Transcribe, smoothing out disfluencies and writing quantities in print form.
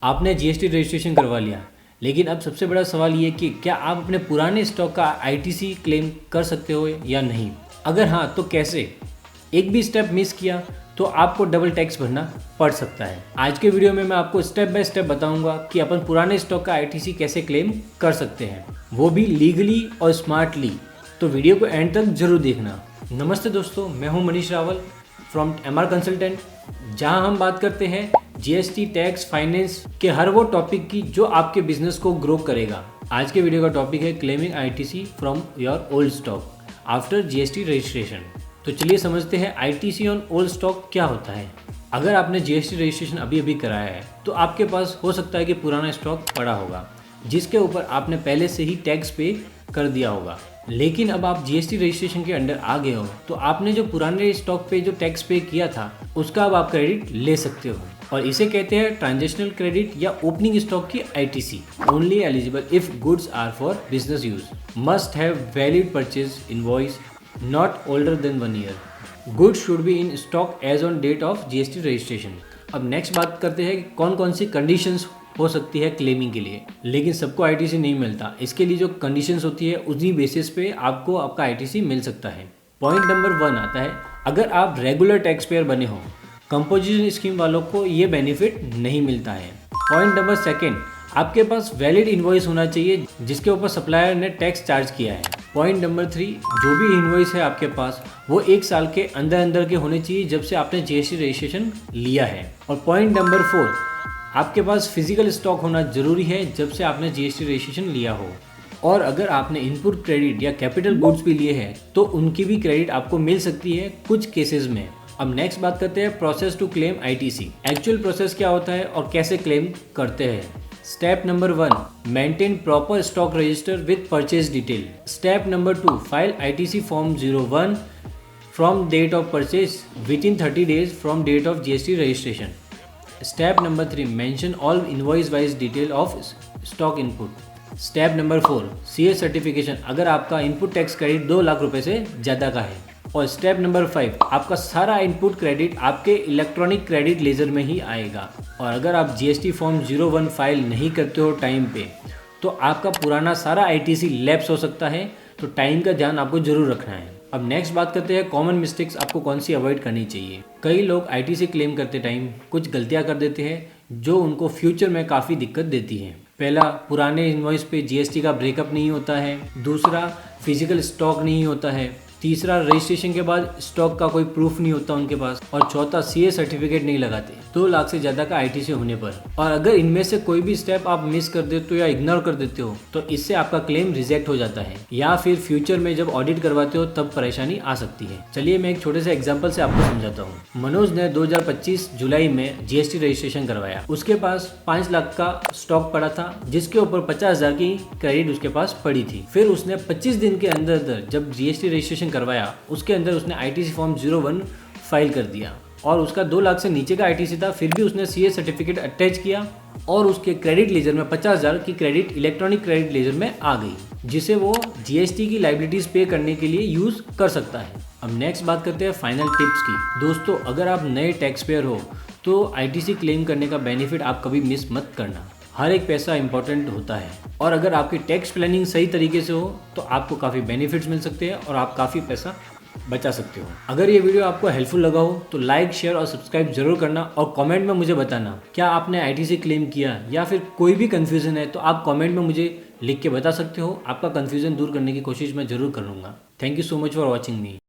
आपने GST registration करवा लिया, लेकिन अब सबसे बड़ा सवाल ये कि क्या आप अपने पुराने स्टॉक का आईटीसी क्लेम कर सकते हो या नहीं। अगर हाँ तो कैसे। एक भी स्टेप मिस किया तो आपको डबल टैक्स भरना पड़ सकता है। आज के वीडियो में मैं आपको स्टेप बाय स्टेप बताऊंगा कि अपन पुराने स्टॉक का आईटीसी कैसे क्लेम कर सकते हैं, वो भी लीगली और स्मार्टली। तो वीडियो को एंड तक जरूर देखना। नमस्ते दोस्तों, मैं हूं Manish Rawal from MR consultant, जहां हम बात करते हैं जीएसटी, टैक्स, फाइनेंस के हर वो टॉपिक की जो आपके बिजनेस को ग्रो करेगा। आज के वीडियो का टॉपिक है claiming ITC from your old stock after GST registration. तो चलिए समझते हैं आईटीसी ऑन ओल्ड स्टॉक क्या होता है। अगर आपने जीएसटी रजिस्ट्रेशन अभी कराया है तो आपके पास हो सकता है कि पुराना स्टॉक पड़ा होगा जिसके ऊपर आपने पहले से ही टैक्स पे कर दिया होगा, लेकिन अब आप जीएसटी रजिस्ट्रेशन के अंडर आ गए हो तो आपने जो पुराने स्टॉक पे जो टैक्स पे किया था उसका अब आप क्रेडिट ले सकते हो, और इसे कहते हैं ट्रांजेक्शनल क्रेडिट या ओपनिंग स्टॉक की ITC. Only eligible if goods are for business use, must have valid purchase invoice not older than 1 year. Goods should be in stock as on date of GST registration. अब next बात करते हैं कि कौन कौन सी conditions हो सकती है क्लेमिंग के लिए, लेकिन सबको आईटीसी नहीं मिलता। इसके लिए जो कंडीशंस होती है उसी बेसिस पे आपको आपका आईटीसी मिल सकता है। पॉइंट नंबर 1 आता है, अगर आप रेगुलर टैक्स पेयर बने हो, कंपोजिशन स्कीम वालों को ये बेनिफिट नहीं मिलता है। पॉइंट नंबर 2, आपके पास वैलिड इनवॉइस होना चाहिए जिसके ऊपर सप्लायर ने टैक्स चार्ज किया है। पॉइंट नंबर 3, जो भी इनवॉइस है आपके पास वो 1 साल के अंदर के होने चाहिए जब से आपने जीएसटी रजिस्ट्रेशन लिया है। और पॉइंट नंबर 4, आपके पास फिजिकल स्टॉक होना जरूरी है जब से आपने जीएसटी रजिस्ट्रेशन लिया हो। और अगर आपने इनपुट क्रेडिट या कैपिटल गुड्स भी लिए हैं तो उनकी भी क्रेडिट आपको मिल सकती है कुछ केसेस में। अब नेक्स्ट बात करते हैं process to claim ITC. Actual process क्या होता है और कैसे क्लेम करते हैं। Step number 1, maintain proper stock register with purchase detail. Step number 2, file ITC form 01 from date of purchase within 30 days from date of GST registration. Step number 3, mention all invoice wise detail of stock input. Step number 4, CA certification अगर आपका input tax credit 2 lakh रुपए से ज़्यादा का है। और step number 5, आपका सारा इनपुट क्रेडिट आपके इलेक्ट्रॉनिक क्रेडिट लेजर में ही आएगा। और अगर आप जीएसटी फॉर्म 01 फाइल नहीं करते हो टाइम पे तो आपका पुराना सारा आईटीसी लैप्स हो सकता है, तो टाइम का ध्यान आपको जरूर रखना है। अब नेक्स्ट बात करते हैं कॉमन मिस्टेक्स आपको कौन सी अवॉइड करनी चाहिए। कई लोग आईटीसी क्लेम करते टाइम कुछ गलतियां कर देते हैं जो उनको फ्यूचर में काफ़ी दिक्कत देती हैं। पहला, पुराने इनवॉइस पे जीएसटी का ब्रेकअप नहीं होता है। दूसरा, फिजिकल स्टॉक नहीं होता है। तीसरा, रजिस्ट्रेशन के बाद स्टॉक का कोई प्रूफ नहीं होता उनके पास। और चौथा, सीए सर्टिफिकेट नहीं लगाते 2 लाख से ज़्यादा का आईटीसी होने पर। और अगर इनमें से कोई भी स्टेप आप मिस कर देते हो या इग्नोर कर देते हो तो इससे आपका क्लेम रिजेक्ट हो जाता है, या फिर फ्यूचर में जब ऑडिट करवाते हो तब परेशानी आ सकती है। चलिए मैं एक छोटे से एग्जाम्पल से आपको समझाता हूँ। मनोज ने 2025 जुलाई में जीएसटी रजिस्ट्रेशन करवाया। उसके पास 5 लाख का स्टॉक पड़ा था जिसके ऊपर 50,000 की क्रेडिट उसके पास पड़ी थी। फिर उसने 25 दिन के अंदर जब जीएसटी रजिस्ट्रेशन करवाया उसके अंदर उसने आईटीसी फॉर्म 01 फाइल कर दिया, और उसका 2 लाख से नीचे का आईटीसी था। फिर भी उसने सीए सर्टिफिकेट अटैच किया और उसके क्रेडिट लेजर में 50,000 की क्रेडिट इलेक्ट्रॉनिक क्रेडिट लेजर में आ गई, जिसे वो जीएसटी की लायबिलिटीज पे करने के लिए यूज कर सकता है। अब नेक्स्ट बात करते हैं फाइनल टिप्स की। दोस्तों, अगर आप नए टैक्स पेयर हो तो आईटीसी क्लेम करने का बेनिफिट आप कभी मिस मत करना। हर एक पैसा इंपॉर्टेंट होता है, और अगर आपकी टैक्स प्लानिंग सही तरीके से हो तो आपको काफ़ी बेनिफिट्स मिल सकते हैं और आप काफ़ी पैसा बचा सकते हो। अगर ये वीडियो आपको हेल्पफुल लगा हो तो लाइक, शेयर और सब्सक्राइब जरूर करना, और कमेंट में मुझे बताना क्या आपने आईटीसी क्लेम किया या फिर कोई भी कन्फ्यूज़न है तो आप कमेंट में मुझे लिख के बता सकते हो। आपका कन्फ्यूज़न दूर करने की कोशिश मैं ज़रूर करूँगा। Thank you so much for watching me.